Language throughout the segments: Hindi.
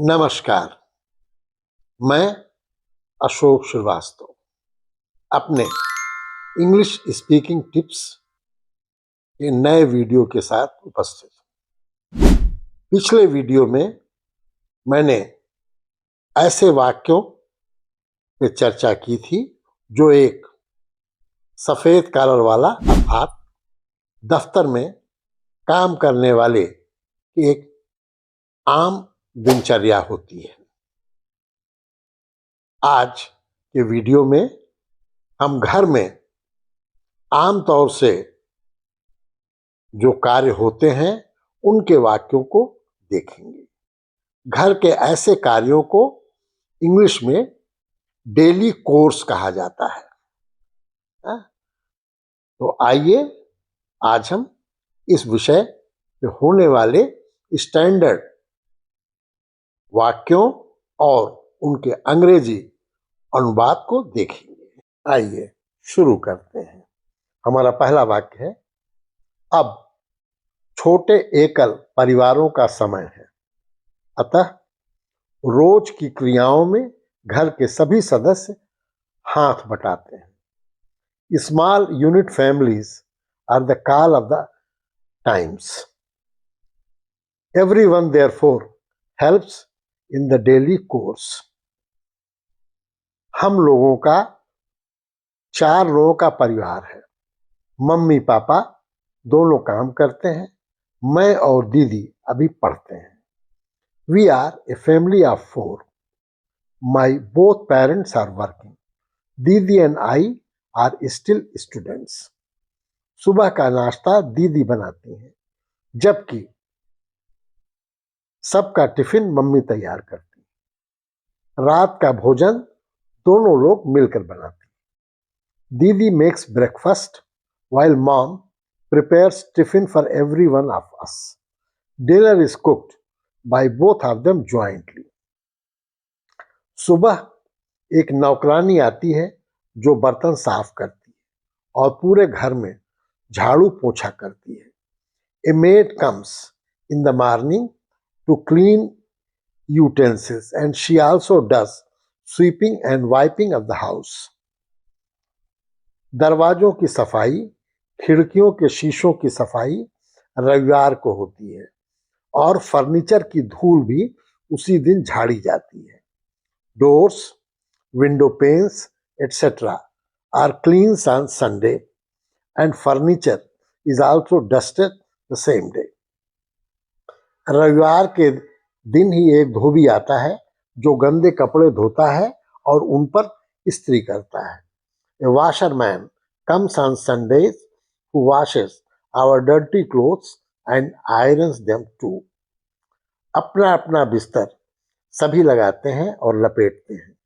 नमस्कार, मैं अशोक श्रीवास्तव अपने इंग्लिश स्पीकिंग टिप्स के नए वीडियो के साथ उपस्थित हूं। पिछले वीडियो में मैंने ऐसे वाक्यों पे चर्चा की थी जो एक सफेद कॉलर वाला अर्थात दफ्तर में काम करने वाले की एक आम दिनचर्या होती है। आज के वीडियो में हम घर में आमतौर से जो कार्य होते हैं उनके वाक्यों को देखेंगे। घर के ऐसे कार्यों को इंग्लिश में डेली कोर्स कहा जाता है। तो आइए आज हम इस विषय पे होने वाले स्टैंडर्ड वाक्यों और उनके अंग्रेजी अनुवाद को देखेंगे। आइए शुरू करते हैं। हमारा पहला वाक्य है, अब छोटे एकल परिवारों का समय है, अतः रोज की क्रियाओं में घर के सभी सदस्य हाथ बटाते हैं। Small unit families are the call of the times. Everyone therefore helps in the daily course. हम लोगों का 4 लोगों का परिवार है। मम्मी पापा दोनों काम करते हैं, मैं और दीदी अभी पढ़ते हैं। We are a family of 4. My both parents are working. दीदी and I are still students. सुबह का नाश्ता दीदी बनाती हैं, जबकि सबका टिफिन मम्मी तैयार करती है। रात का भोजन दोनों लोग मिलकर बनाते हैं। दीदी makes breakfast while mom prepares tiffin for every one of us. Dinner is cooked by both of them jointly. सुबह एक नौकरानी आती है जो बर्तन साफ करती है और पूरे घर में झाड़ू पोछा करती है। A maid comes in the morning to clean utensils and she also does sweeping and wiping of the house. दरवाजों की सफाई, खिड़कियों के शीशों की सफाई रविवार को होती है और फर्नीचर की धूल भी उसी दिन झाड़ी जाती है। Doors, window panes, etc. are cleansed on Sunday and furniture is also dusted the same day. रविवार के दिन ही एक धोबी आता है जो गंदे कपड़े धोता है और उन पर इस्त्री करता है। A washerman comes on Sundays who washes our dirty clothes and irons them too. अपना अपना बिस्तर सभी लगाते हैं और लपेटते हैं।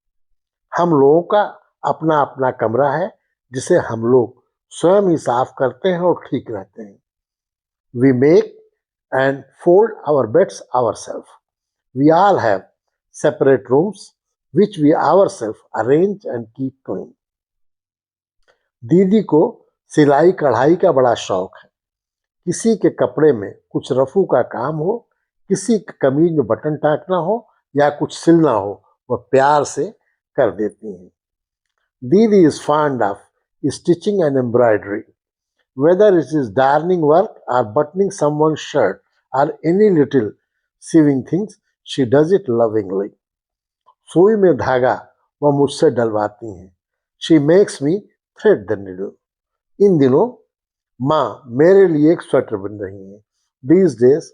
हम लोगों का अपना अपना कमरा है जिसे हम लोग स्वयं ही साफ करते हैं और ठीक रहते हैं। We make and fold our beds ourselves. We all have separate rooms which we ourselves arrange and keep clean. दीदी को सिलाई कढ़ाई का बड़ा शौक है। किसी के कपड़े में कुछ रफू का काम हो, किसी के कमीज में बटन टाकना हो या कुछ सिलना हो, वह प्यार से कर देती हैं। दीदी is fond of stitching and embroidery. Whether it is darning work or buttoning someone's shirt or any little sewing things, she does it lovingly. सुई में धागा वह मुझसे डलवाती हैं। She makes me thread the needle. इन दिनों माँ मेरे लिए एक स्वेटर बन रही है। These days,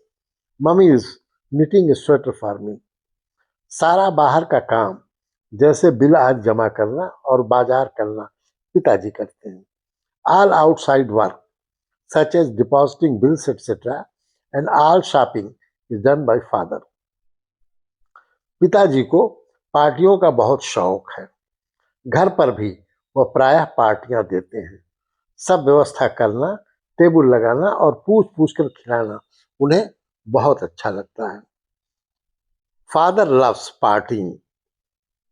Mummy is knitting a sweater for me. सारा बाहर का काम जैसे बिल आज जमा करना और बाजार करना पिताजी करते हैं। All outside work, such as depositing bills, etc., and all shopping is done by father. पिताजी को पार्टियों का बहुत शौक है। घर पर भी वह प्रायः पार्टियां देते हैं। सब व्यवस्था करना, टेबल लगाना और पूछ पूछ कर खिलाना उन्हें बहुत अच्छा लगता है। Father loves partying.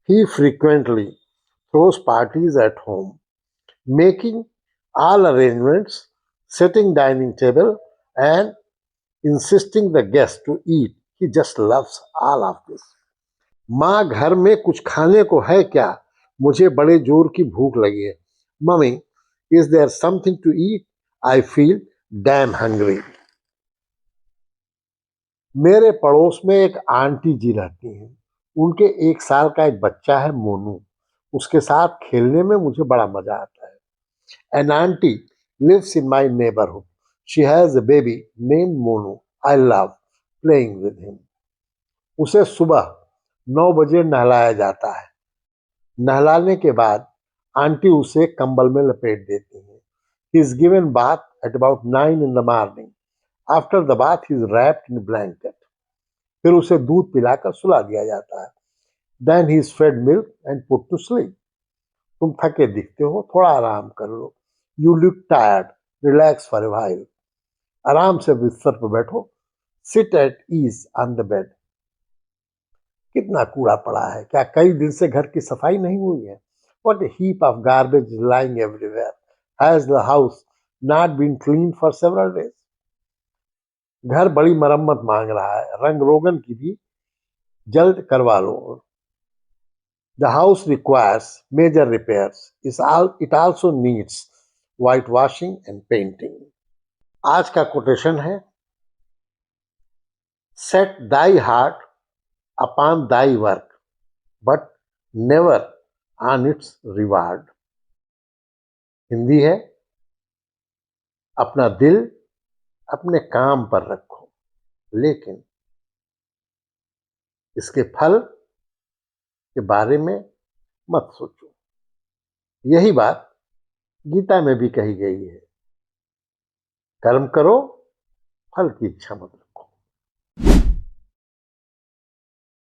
He frequently throws parties at home, making all arrangements, setting dining table, and insisting the guests to eat. He just loves all of this. माँ घर में कुछ खाने को है क्या, मुझे बड़े जोर की भूख लगी है। Mummy, is there something to eat, I feel damn hungry. मेरे पड़ोस में एक आंटी जी रहती हैं। उनके 1 साल का एक बच्चा है, मोनू। उसके साथ खेलने में मुझे बड़ा मजा आता है। An aunty lives in my neighbourhood. She has a baby named Monu. I love playing with him. उसे सुबह 9 बजे नहलाया जाता है। नहलाने के बाद आंटी उसे कंबल में लपेट देती हैं। He is given bath at about 9 in the morning. After the bath he is wrapped in a blanket. फिर उसे दूध पिलाकर सुला दिया जाता है। Then he is fed milk and put to sleep. तुम थके दिखते हो, थोड़ा आराम कर लो। You look tired, relax for a while. आराम से बिस्तर पर बैठो। Sit at ease on the bed. कितना कूड़ा पड़ा है, क्या कई दिन से घर की सफाई नहीं हुई है? What a heap of garbage lying everywhere. Has the house not been cleaned for several days? घर बड़ी मरम्मत मांग रहा है, रंग रोगन की भी जल्द करवा लो। The house requires major repairs. It also needs whitewashing and painting. आज का कोटेशन है, Set thy heart upon thy work, but never on its reward. Hindi है, अपना दिल अपने काम पर रखो, लेकिन इसके फल के बारे में मत सोचो। यही बात गीता में भी कही गई है, कर्म करो, फल की इच्छा मत